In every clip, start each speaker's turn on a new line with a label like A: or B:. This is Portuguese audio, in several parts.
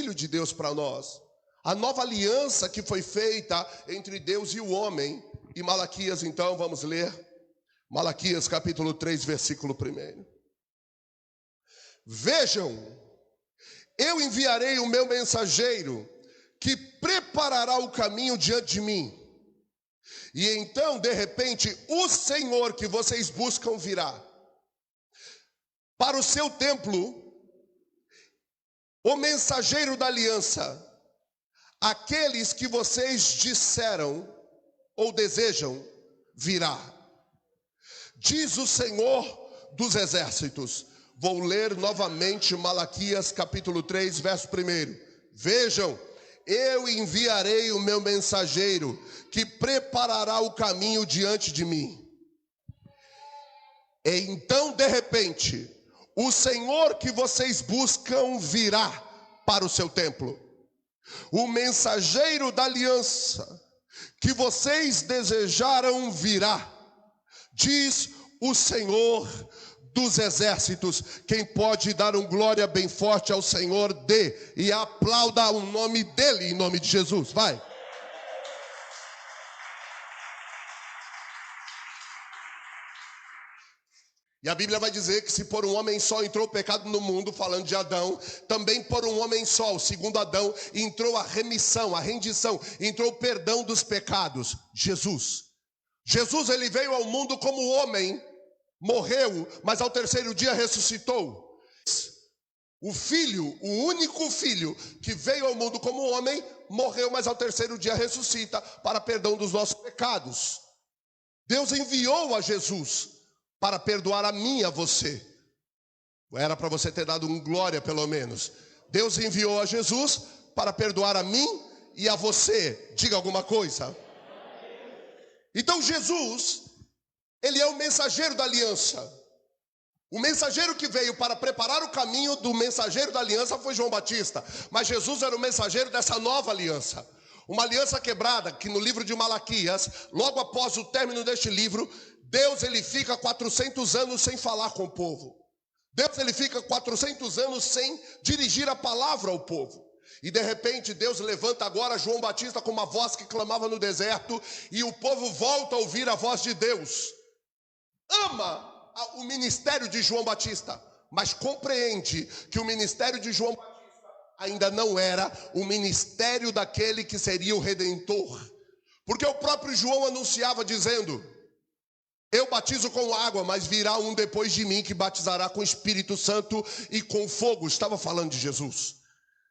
A: Filho de Deus para nós. A nova aliança que foi feita entre Deus e o homem. E Malaquias, então, vamos ler. Malaquias capítulo 3, versículo 1. Vejam, eu enviarei o meu mensageiro, que preparará o caminho diante de mim. E então, de repente, o Senhor que vocês buscam virá. Para o seu templo, o mensageiro da aliança, aqueles que vocês disseram ou desejam, virá. Diz o Senhor dos exércitos. Vou ler novamente Malaquias capítulo 3, verso 1. Vejam, eu enviarei o meu mensageiro, que preparará o caminho diante de mim. E então, de repente, o Senhor que vocês buscam virá para o seu templo. O mensageiro da aliança que vocês desejaram virá, diz o Senhor dos exércitos. Quem pode dar um glória bem forte ao Senhor, dê e aplauda o nome dele, em nome de Jesus, vai. E a Bíblia vai dizer que se por um homem só entrou o pecado no mundo, falando de Adão, também por um homem só, o segundo Adão, entrou a remissão, a rendição, entrou o perdão dos pecados, Jesus. Jesus, ele veio ao mundo como homem, morreu, mas ao terceiro dia ressuscitou. O Filho, o único Filho que veio ao mundo como homem, morreu, mas ao terceiro dia ressuscita para perdão dos nossos pecados. Deus enviou a Jesus para perdoar a mim e a você. Era para você ter dado um glória pelo menos. Deus enviou a Jesus para perdoar a mim e a você. Diga alguma coisa. Então Jesus, ele é o mensageiro da aliança. O mensageiro que veio para preparar o caminho do mensageiro da aliança foi João Batista. Mas Jesus era o mensageiro dessa nova aliança. Uma aliança quebrada que no livro de Malaquias, logo após o término deste livro, Deus, ele fica 400 anos sem falar com o povo. Deus, ele fica 400 anos sem dirigir a palavra ao povo. E de repente Deus levanta agora João Batista com uma voz que clamava no deserto, e o povo volta a ouvir a voz de Deus. Ama o ministério de João Batista, mas compreende que o ministério de João Batista ainda não era o ministério daquele que seria o Redentor. Porque o próprio João anunciava dizendo: eu batizo com água, mas virá um depois de mim que batizará com Espírito Santo e com fogo. Estava falando de Jesus.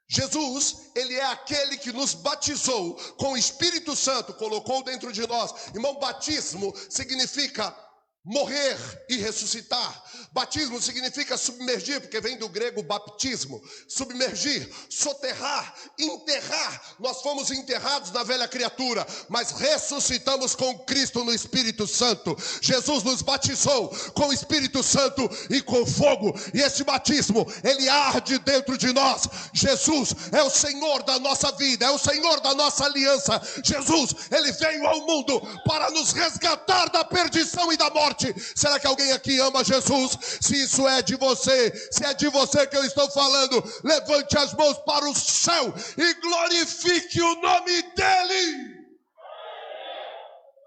A: Jesus, ele é aquele que nos batizou com o Espírito Santo, colocou dentro de nós. Irmão, batismo significa morrer e ressuscitar. Batismo significa submergir, porque vem do grego baptismo. Submergir, soterrar, enterrar. Nós fomos enterrados na velha criatura, mas ressuscitamos com Cristo no Espírito Santo. Jesus nos batizou com o Espírito Santo e com fogo. E esse batismo, ele arde dentro de nós. Jesus é o Senhor da nossa vida, é o Senhor da nossa aliança. Jesus, ele veio ao mundo para nos resgatar da perdição e da morte. Será que alguém aqui ama Jesus? Se isso é de você, se é de você que eu estou falando, levante as mãos para o céu e glorifique o nome dele.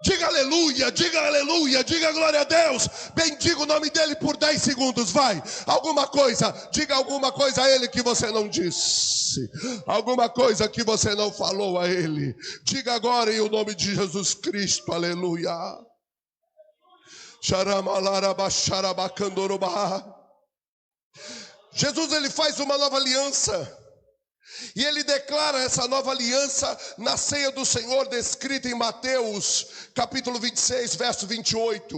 A: Diga aleluia, diga aleluia, diga glória a Deus. Bendiga o nome dele por 10 segundos, vai. Alguma coisa, diga alguma coisa a ele que você não disse. Alguma coisa que você não falou a ele. Diga agora em o nome de Jesus Cristo, aleluia. Jesus, ele faz uma nova aliança. E ele declara essa nova aliança na ceia do Senhor, descrita em Mateus capítulo 26, verso 28.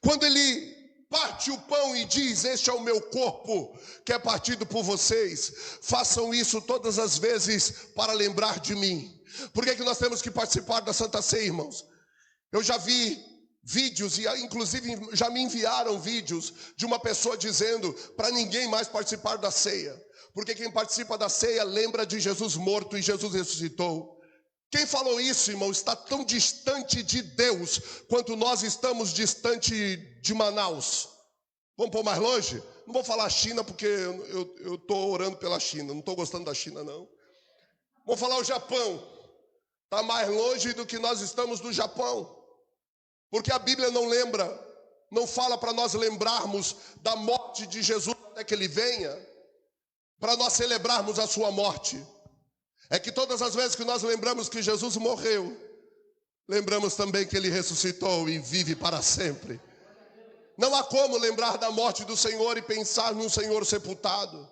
A: Quando ele parte o pão e diz: este é o meu corpo que é partido por vocês. Façam isso todas as vezes para lembrar de mim. Por que nós temos que participar da Santa Ceia, irmãos? Eu já vi vídeos, e inclusive já me enviaram vídeos de uma pessoa dizendo para ninguém mais participar da ceia, porque quem participa da ceia lembra de Jesus morto e Jesus ressuscitou. Quem falou isso, irmão, está tão distante de Deus quanto nós estamos distante de Manaus. Vamos pôr mais longe? Não vou falar China porque eu estou orando pela China. Não estou gostando da China, não. Vou falar o Japão. Está mais longe do que nós estamos do Japão. Porque a Bíblia não fala para nós lembrarmos da morte de Jesus até que ele venha, para nós celebrarmos a sua morte. É que todas as vezes que nós lembramos que Jesus morreu, lembramos também que ele ressuscitou e vive para sempre. Não há como lembrar da morte do Senhor e pensar num Senhor sepultado,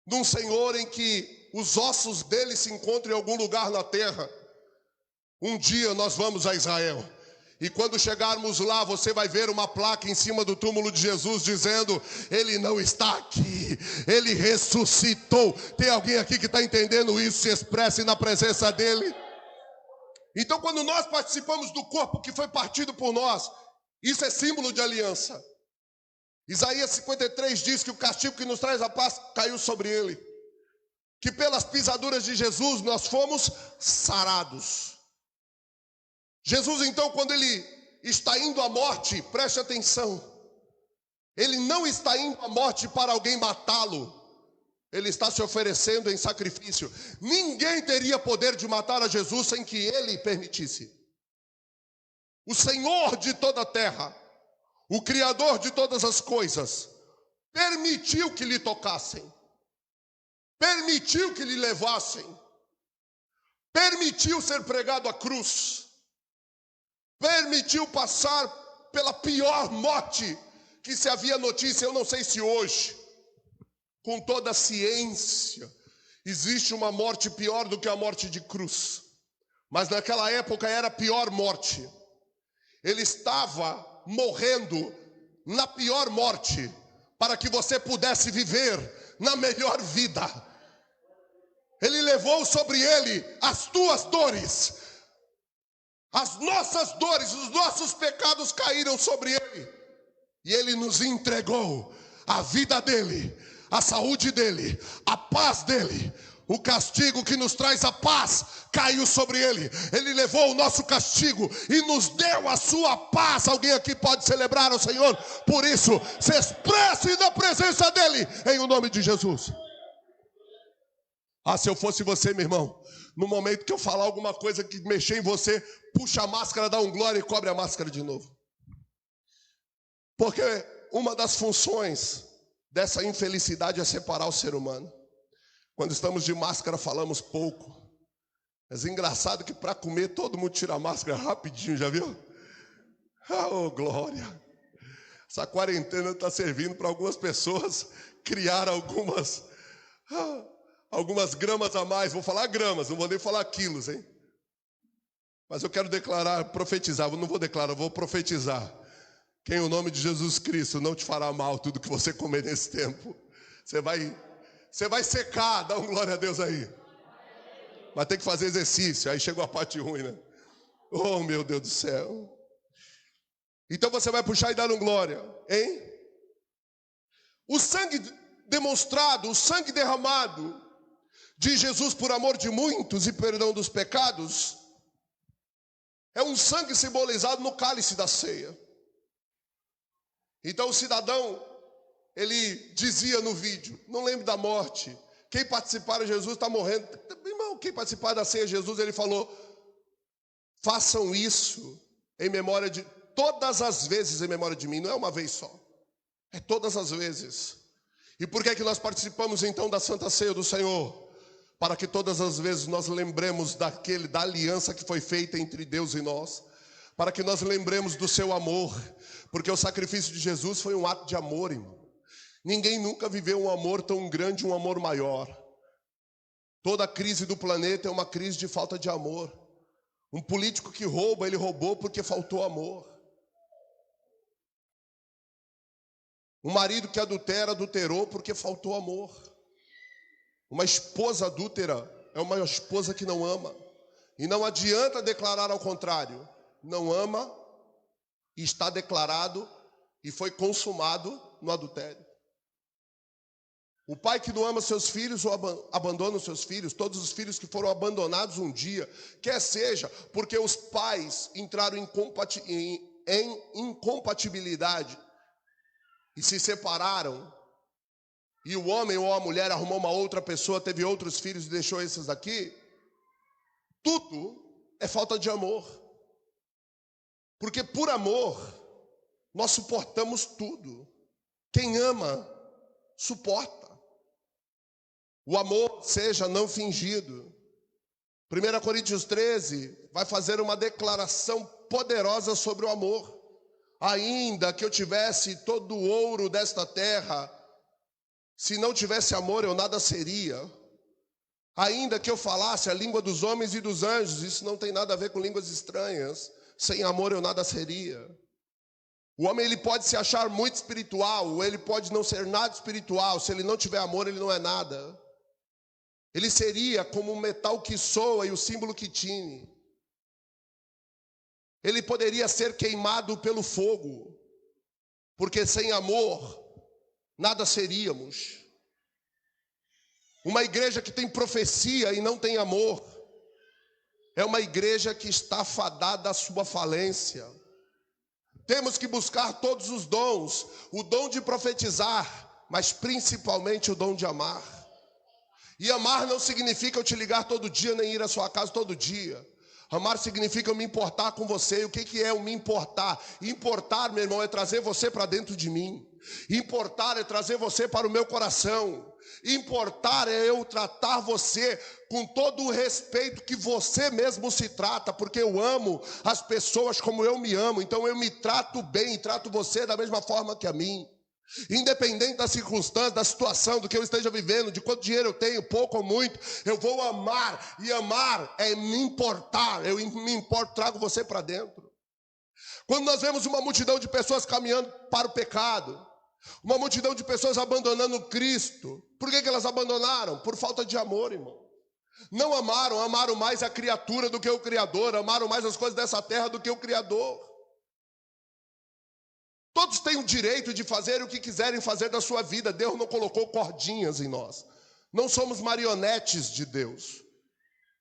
A: num Senhor em que os ossos dele se encontram em algum lugar na terra. Um dia nós vamos a Israel. E quando chegarmos lá, você vai ver uma placa em cima do túmulo de Jesus dizendo: ele não está aqui, ele ressuscitou. Tem alguém aqui que está entendendo isso? Se expresse na presença dele. Então, quando nós participamos do corpo que foi partido por nós, isso é símbolo de aliança. Isaías 53 diz que o castigo que nos traz a paz caiu sobre ele, que pelas pisaduras de Jesus nós fomos sarados. Jesus, então, quando ele está indo à morte, preste atenção, ele não está indo à morte para alguém matá-lo, ele está se oferecendo em sacrifício. Ninguém teria poder de matar a Jesus sem que ele permitisse. O Senhor de toda a terra, o Criador de todas as coisas, permitiu que lhe tocassem, permitiu que lhe levassem, permitiu ser pregado à cruz, permitiu passar pela pior morte que se havia notícia. Eu não sei se hoje, com toda a ciência, existe uma morte pior do que a morte de cruz. Mas naquela época era a pior morte. Ele estava morrendo na pior morte, para que você pudesse viver na melhor vida. Ele levou sobre ele as tuas dores. As nossas dores, os nossos pecados caíram sobre ele. E ele nos entregou a vida dele, a saúde dele, a paz dele. O castigo que nos traz a paz caiu sobre ele. Ele levou o nosso castigo e nos deu a sua paz. Alguém aqui pode celebrar ao Senhor? Por isso, se expresse na presença dele, em o nome de Jesus. Se eu fosse você, meu irmão, no momento que eu falar alguma coisa que mexer em você, puxa a máscara, dá um glória e cobre a máscara de novo. Porque uma das funções dessa infelicidade é separar o ser humano. Quando estamos de máscara, falamos pouco. Mas é engraçado que para comer todo mundo tira a máscara rapidinho, já viu? Oh, glória! Essa quarentena está servindo para algumas pessoas criar algumas gramas a mais. Vou falar gramas, não vou nem falar quilos, hein? Mas eu quero declarar, profetizar. Eu não vou declarar, eu vou profetizar. Que em o nome de Jesus Cristo não te fará mal tudo que você comer nesse tempo. Você vai secar, dá um glória a Deus aí. Mas tem que fazer exercício, aí chegou a parte ruim, né? Oh, meu Deus do céu. Então você vai puxar e dar um glória, hein? O sangue demonstrado, o sangue derramado de Jesus por amor de muitos e perdão dos pecados, é um sangue simbolizado no cálice da ceia. Então o cidadão, ele dizia no vídeo, não lembro da morte, quem participar de Jesus está morrendo. Irmão, quem participar da ceia de Jesus, ele falou, façam isso em memória de, todas as vezes em memória de mim, não é uma vez só, é todas as vezes. E por que nós participamos então da Santa Ceia do Senhor? Para que todas as vezes nós lembremos da aliança que foi feita entre Deus e nós, para que nós lembremos do seu amor, porque o sacrifício de Jesus foi um ato de amor, irmão. Ninguém nunca viveu um amor tão grande, um amor maior. Toda a crise do planeta é uma crise de falta de amor. Um político que rouba, ele roubou porque faltou amor. Um marido que adultera, adulterou porque faltou amor. Uma esposa adúltera é uma esposa que não ama. E não adianta declarar ao contrário. Não ama, e está declarado e foi consumado no adultério. O pai que não ama seus filhos ou abandona os seus filhos, todos os filhos que foram abandonados um dia, quer seja porque os pais entraram em incompatibilidade e se separaram, e o homem ou a mulher arrumou uma outra pessoa, teve outros filhos e deixou esses aqui, tudo é falta de amor. Porque por amor, nós suportamos tudo. Quem ama, suporta. O amor seja não fingido. 1 Coríntios 13 vai fazer uma declaração poderosa sobre o amor. Ainda que eu tivesse todo o ouro desta terra, se não tivesse amor eu nada seria. Ainda que eu falasse a língua dos homens e dos anjos, isso não tem nada a ver com línguas estranhas. Sem amor eu nada seria. O homem ele pode se achar muito espiritual, ou ele pode não ser nada espiritual. Se ele não tiver amor, ele não é nada. Ele seria como um metal que soa e o símbolo que tine. Ele poderia ser queimado pelo fogo, porque sem amor nada seríamos. Uma igreja que tem profecia e não tem amor é uma igreja que está fadada à sua falência. Temos que buscar todos os dons, o dom de profetizar, mas principalmente o dom de amar. E amar não significa eu te ligar todo dia, nem ir à sua casa todo dia. Amar significa eu me importar com você. E o que é o me importar? Importar, meu irmão, é trazer você para dentro de mim. Importar é trazer você para o meu coração. Importar é eu tratar você com todo o respeito que você mesmo se trata, porque eu amo as pessoas como eu me amo. Então eu me trato bem e trato você da mesma forma que a mim. Independente da circunstância, da situação, do que eu esteja vivendo, de quanto dinheiro eu tenho, pouco ou muito, eu vou amar. E amar é me importar. Eu me importo, trago você para dentro. Quando nós vemos uma multidão de pessoas caminhando para o pecado, uma multidão de pessoas abandonando Cristo, por que elas abandonaram? Por falta de amor, irmão. Não amaram, amaram mais a criatura do que o Criador, amaram mais as coisas dessa terra do que o Criador. Todos têm o direito de fazer o que quiserem fazer da sua vida. Deus não colocou cordinhas em nós. Não somos marionetes de Deus.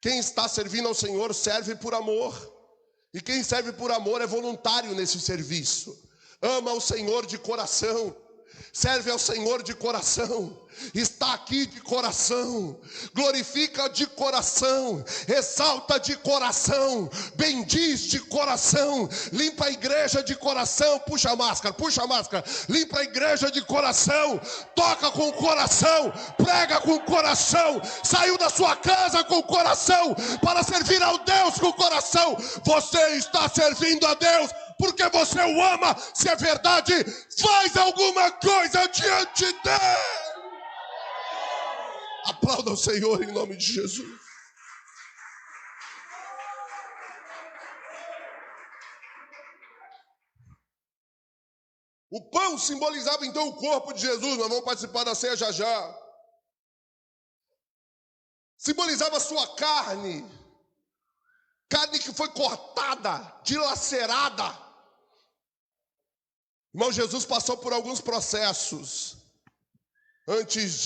A: Quem está servindo ao Senhor serve por amor. E quem serve por amor é voluntário nesse serviço. Ama ao Senhor de coração. Serve ao Senhor de coração. Está aqui de coração. Glorifica de coração. Exalta de coração. Bendiz de coração. Limpa a igreja de coração. Puxa a máscara, puxa a máscara. Limpa a igreja de coração. Toca com o coração. Prega com o coração. Saiu da sua casa com o coração para servir ao Deus com o coração. Você está servindo a Deus porque você o ama. Se é verdade, faz alguma coisa diante dele. Aplauda o Senhor em nome de Jesus. O pão simbolizava então o corpo de Jesus. Nós vamos participar da ceia já já. Simbolizava a sua carne. Carne que foi cortada, dilacerada. Irmão, Jesus passou por alguns processos antes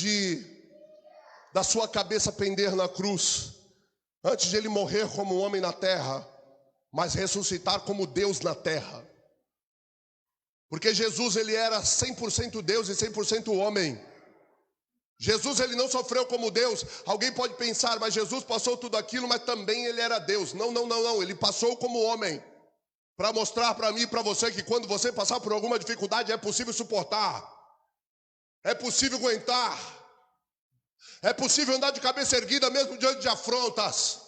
A: da sua cabeça pender na cruz, antes de ele morrer como um homem na terra, mas ressuscitar como Deus na terra. Porque Jesus ele era 100% Deus e 100% homem. Jesus ele não sofreu como Deus. Alguém pode pensar, mas Jesus passou tudo aquilo, mas também ele era Deus. Não. Ele passou como homem. Para mostrar para mim e para você que quando você passar por alguma dificuldade é possível suportar. É possível aguentar. É possível andar de cabeça erguida mesmo diante de afrontas.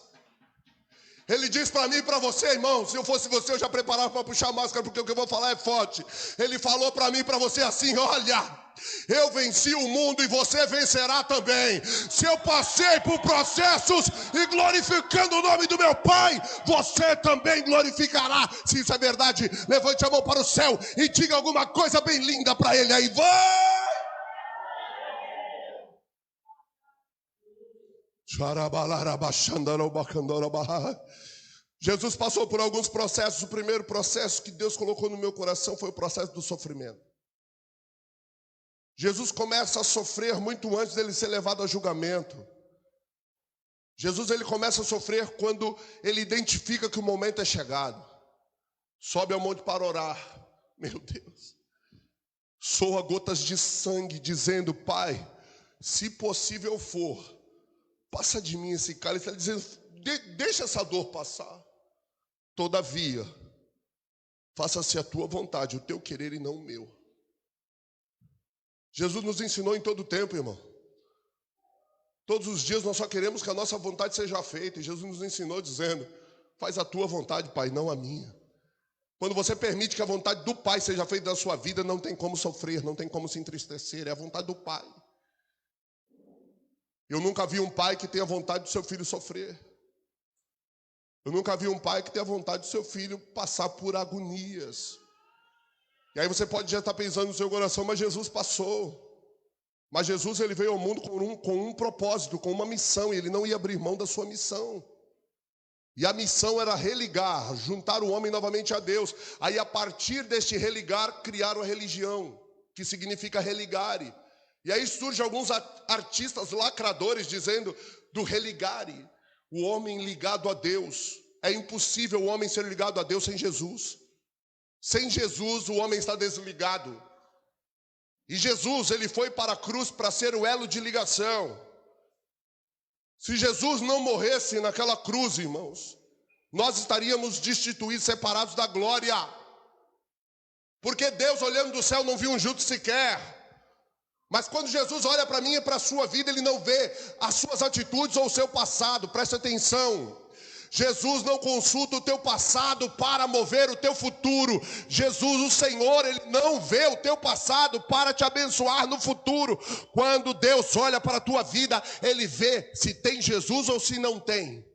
A: Ele diz para mim e para você, irmão, se eu fosse você eu já preparava para puxar a máscara, porque o que eu vou falar é forte. Ele falou para mim e para você assim, olha, eu venci o mundo e você vencerá também. Se eu passei por processos e glorificando o nome do meu Pai, você também glorificará. Se isso é verdade, levante a mão para o céu e diga alguma coisa bem linda para ele aí, vai! Jesus passou por alguns processos. O primeiro processo que Deus colocou no meu coração foi o processo do sofrimento. Jesus começa a sofrer muito antes dele ser levado a julgamento. Jesus ele começa a sofrer quando ele identifica que o momento é chegado. Sobe ao monte para orar. Meu Deus. Soa gotas de sangue dizendo, Pai, se possível for, passa de mim esse cálice. Ele está dizendo, deixa essa dor passar. Todavia, faça-se a tua vontade, o teu querer e não o meu. Jesus nos ensinou em todo o tempo, irmão. Todos os dias nós só queremos que a nossa vontade seja feita. E Jesus nos ensinou dizendo, faz a tua vontade, Pai, não a minha. Quando você permite que a vontade do Pai seja feita na sua vida, não tem como sofrer, não tem como se entristecer. É a vontade do Pai. Eu nunca vi um pai que tenha vontade do seu filho sofrer. Eu nunca vi um pai que tenha vontade do seu filho passar por agonias. E aí você pode já estar pensando no seu coração, mas Jesus passou. Mas Jesus, ele veio ao mundo com um propósito, com uma missão, e ele não ia abrir mão da sua missão. E a missão era religar, juntar o homem novamente a Deus. Aí a partir deste religar, criaram a religião, que significa religare. E aí surgem alguns artistas lacradores dizendo do religare, o homem ligado a Deus. É impossível o homem ser ligado a Deus sem Jesus. Sem Jesus, o homem está desligado. E Jesus, ele foi para a cruz para ser o elo de ligação. Se Jesus não morresse naquela cruz, irmãos, nós estaríamos destituídos, separados da glória. Porque Deus, olhando do céu, não viu um justo sequer. Mas quando Jesus olha para mim e para a sua vida, ele não vê as suas atitudes ou o seu passado. Preste atenção. Jesus não consulta o teu passado para mover o teu futuro. Jesus, o Senhor, ele não vê o teu passado para te abençoar no futuro. Quando Deus olha para a tua vida, ele vê se tem Jesus ou se não tem.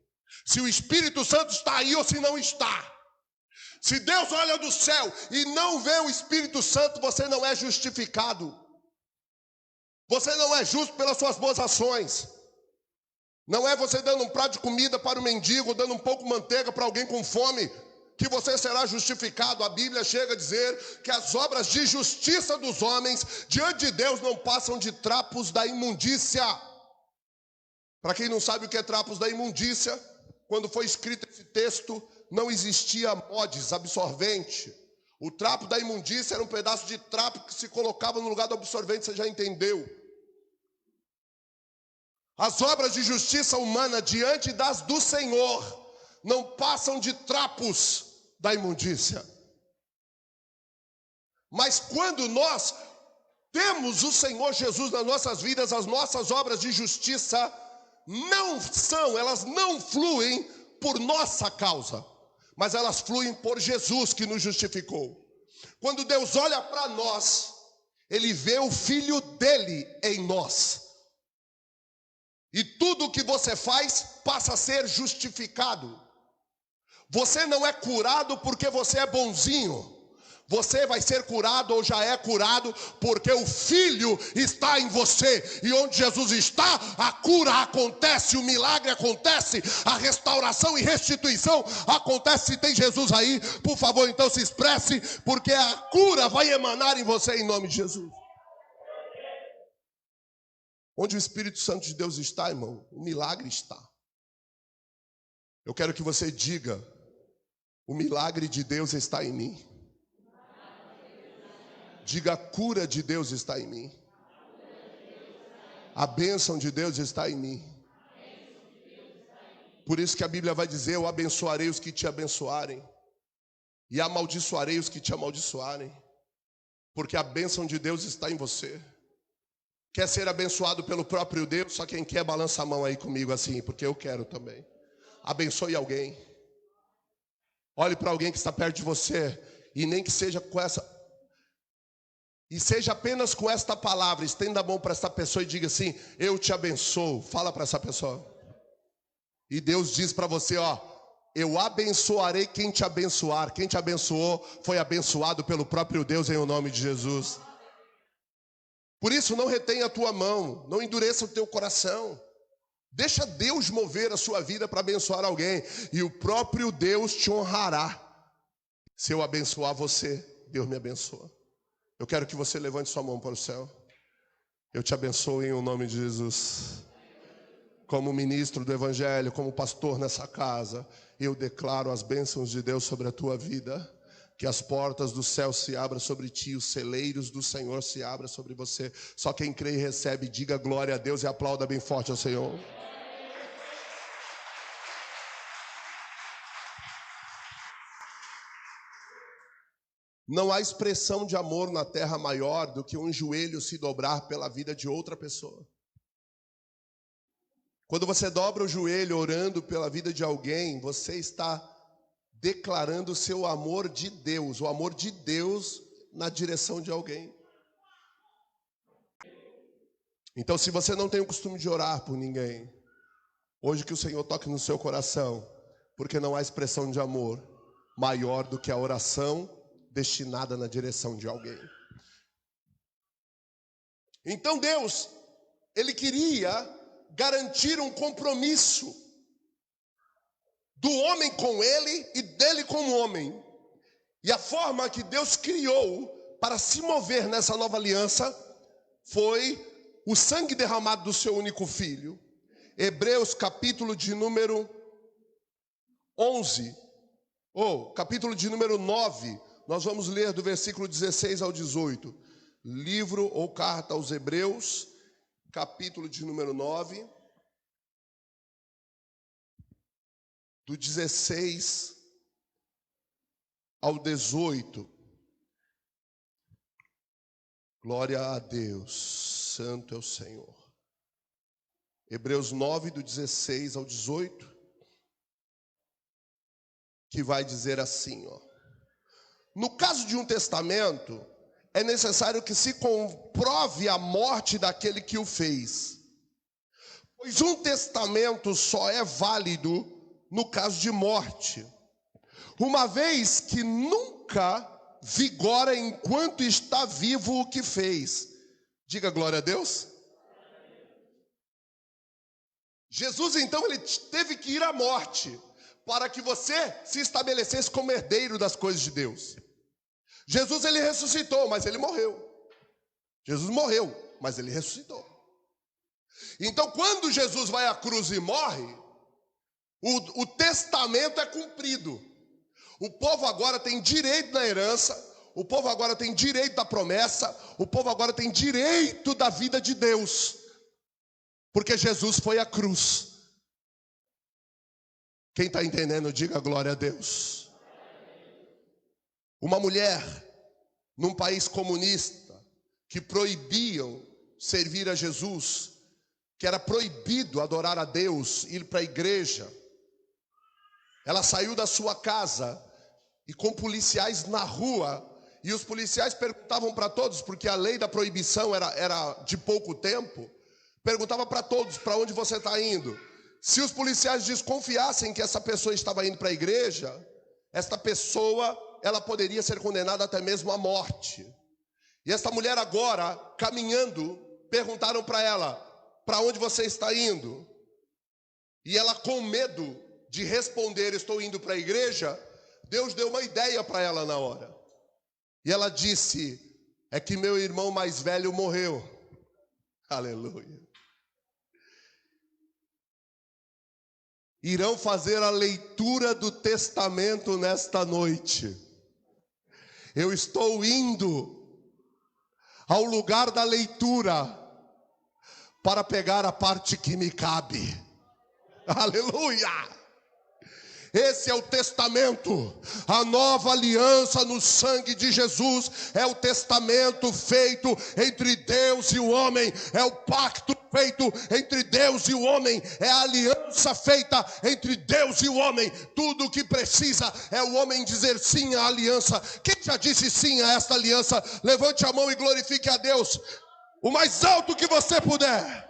A: Se o Espírito Santo está aí ou se não está. Se Deus olha do céu e não vê o Espírito Santo, você não é justificado. Você não é justo pelas suas boas ações. Não é você dando um prato de comida para o mendigo, dando um pouco de manteiga para alguém com fome, que você será justificado. A Bíblia chega a dizer que as obras de justiça dos homens diante de Deus não passam de trapos da imundícia. Para quem não sabe o que é trapos da imundícia, quando foi escrito esse texto, não existia mods, absorvente. O trapo da imundícia era um pedaço de trapo que se colocava no lugar do absorvente, você já entendeu. As obras de justiça humana diante das do Senhor não passam de trapos da imundícia. Mas quando nós temos o Senhor Jesus nas nossas vidas, as nossas obras de justiça elas não fluem por nossa causa, mas elas fluem por Jesus que nos justificou. Quando Deus olha para nós, ele vê o Filho dele em nós. E tudo o que você faz passa a ser justificado. Você não é curado porque você é bonzinho. Você vai ser curado ou já é curado porque o Filho está em você. E onde Jesus está, a cura acontece, o milagre acontece, a restauração e restituição acontece. Se tem Jesus aí, por favor, então se expresse, porque a cura vai emanar em você em nome de Jesus. Onde o Espírito Santo de Deus está, irmão, o milagre está. Eu quero que você diga, o milagre de Deus está em mim. Diga, a cura de Deus está em mim. A bênção de Deus está em mim. Por isso que a Bíblia vai dizer, eu abençoarei os que te abençoarem. E amaldiçoarei os que te amaldiçoarem. Porque a bênção de Deus está em você. Quer ser abençoado pelo próprio Deus? Só quem quer balança a mão aí comigo assim, porque eu quero também. Abençoe alguém. Olhe para alguém que está perto de você e nem que seja com essa... E seja apenas com esta palavra, estenda a mão para essa pessoa e diga assim, eu te abençoo. Fala para essa pessoa. E Deus diz para você, ó, eu abençoarei quem te abençoar. Quem te abençoou foi abençoado pelo próprio Deus em o nome de Jesus. Por isso, não retenha a tua mão, não endureça o teu coração. Deixa Deus mover a sua vida para abençoar alguém. E o próprio Deus te honrará. Se eu abençoar você, Deus me abençoa. Eu quero que você levante sua mão para o céu. Eu te abençoo em nome de Jesus. Como ministro do Evangelho, como pastor nessa casa, eu declaro as bênçãos de Deus sobre a tua vida. Que as portas do céu se abram sobre ti, os celeiros do Senhor se abram sobre você. Só quem crê e recebe, diga glória a Deus e aplauda bem forte ao Senhor. Não há expressão de amor na terra maior do que um joelho se dobrar pela vida de outra pessoa. Quando você dobra o joelho orando pela vida de alguém, você está declarando o seu amor de Deus, o amor de Deus na direção de alguém. Então, se você não tem o costume de orar por ninguém, hoje que o Senhor toque no seu coração, porque não há expressão de amor maior do que a oração destinada na direção de alguém. Então Deus, Ele queria garantir um compromisso do homem com Ele e dele com o homem. E a forma que Deus criou para se mover nessa nova aliança foi o sangue derramado do seu único filho. Hebreus capítulo de número 11, ou capítulo de número 9, nós vamos ler do versículo 16 ao 18. Livro ou carta aos Hebreus, capítulo de número 9, do 16 ao 18. Glória a Deus, santo é o Senhor. Hebreus 9, do 16 ao 18, que vai dizer assim, ó. No caso de um testamento, é necessário que se comprove a morte daquele que o fez. Pois um testamento só é válido no caso de morte, uma vez que nunca vigora enquanto está vivo o que fez. Diga glória a Deus. Jesus, então, ele teve que ir à morte para que você se estabelecesse como herdeiro das coisas de Deus. Jesus, ele ressuscitou, mas ele morreu. Jesus morreu, mas ele ressuscitou. Então, quando Jesus vai à cruz e morre, o testamento é cumprido. O povo agora tem direito na herança, o povo agora tem direito da promessa, o povo agora tem direito da vida de Deus, porque Jesus foi à cruz. Quem está entendendo, diga glória a Deus. Uma mulher num país comunista que proibiam servir a Jesus, que era proibido adorar a Deus, ir para a igreja. Ela saiu da sua casa e com policiais na rua, e os policiais perguntavam para todos, porque a lei da proibição era de pouco tempo, perguntava para todos, para onde você está indo? Se os policiais desconfiassem que essa pessoa estava indo para a igreja, esta pessoa, ela poderia ser condenada até mesmo à morte. E esta mulher agora, caminhando, perguntaram para ela, para onde você está indo? E ela, com medo de responder, estou indo para a igreja, Deus deu uma ideia para ela na hora. E ela disse, é que meu irmão mais velho morreu. Aleluia. Irão fazer a leitura do testamento nesta noite. Eu estou indo ao lugar da leitura para pegar a parte que me cabe. Aleluia! Esse é o testamento, a nova aliança no sangue de Jesus, é o testamento feito entre Deus e o homem, é o pacto feito entre Deus e o homem, é a aliança feita entre Deus e o homem. Tudo o que precisa é o homem dizer sim à aliança. Quem já disse sim a esta aliança? Levante a mão e glorifique a Deus, o mais alto que você puder.